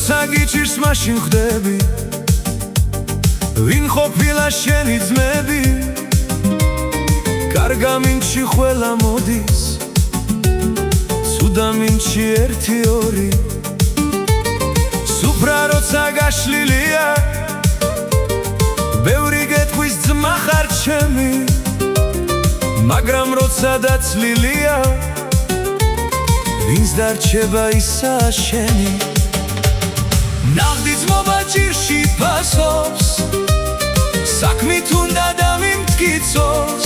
როცა გიჭირს მაშინ ხვდები ვინ ყოფილა შენი ძმები კარგა მინჩი ყველა მოდის ცუდა მინჩი ერთი ორი სუფრა როცა გაშლილია ბევრი გეტყვის ძმა ხარ ჩემი მაგრამ როცა დაცლილია ვინც დარჩება ისაა შენი ნახდი ძმობა ჭირში ფასობს საქმით უნდა დამიმტკიცოს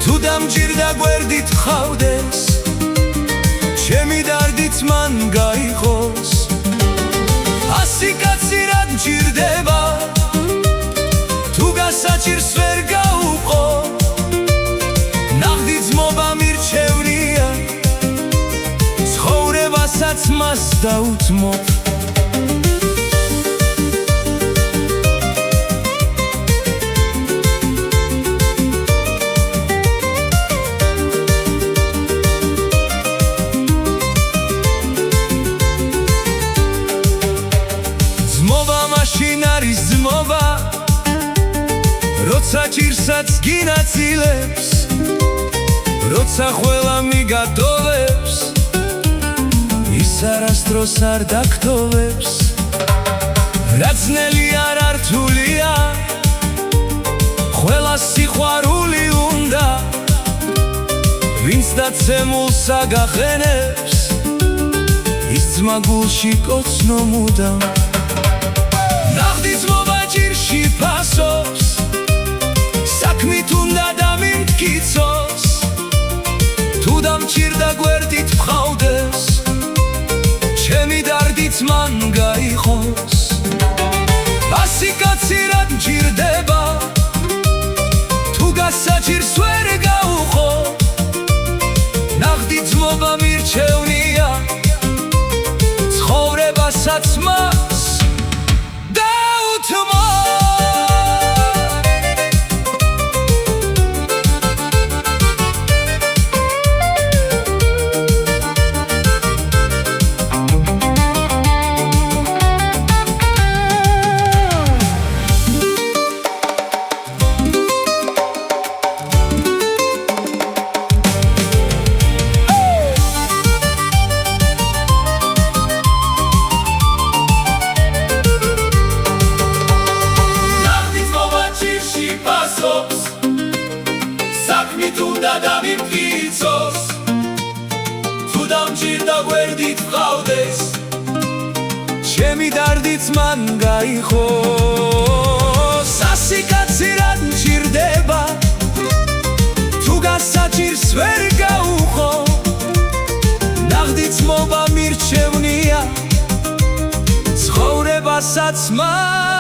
თუ დამჭირდა გვერდით ხავდეს ჩემი დარდიც მან გაიღოს ასი კაცი რად მჭირდება თუ გასაჭირს ვერ გაუყო ნახდი ძმობა მირჩევნია ცხოვრებასაც მას დაუთმობ არის ძმობა როცა ჭირსაც გინაცილებს როცა ყველა მიგატოვებს ის არასდროს არ დაგტოვებს რაც ძნელი არ რთულია ყველა სიყვარული უნდა ვინც დაცემულს აგახენებს ის ძმა გულში კოცნო მუდამ ნახდი ძმობა ჭირში ფასობს საქმით უნდა დამიმტკიცოს თუ დამჭირდა გვერდით მხავდეს ჩემი დარდიც მან გაიღოს ასი კაცი რად მჭირდება თუ გასაჭირს ვერ გაუყო ნახდი ძმობა მირჩევნია ცხოვრებასაც მას საქმით უნდა დამიმტკიცოს თუ დამჭირდა გვერდით მხავდეს ჩემი დარდიც მან გაიღოს ასი კაცი რად მჭირდება თუ გასაჭირს ვერ გაუყო ნახდი ძმობა მირჩევნია ცხოვრებასაც მას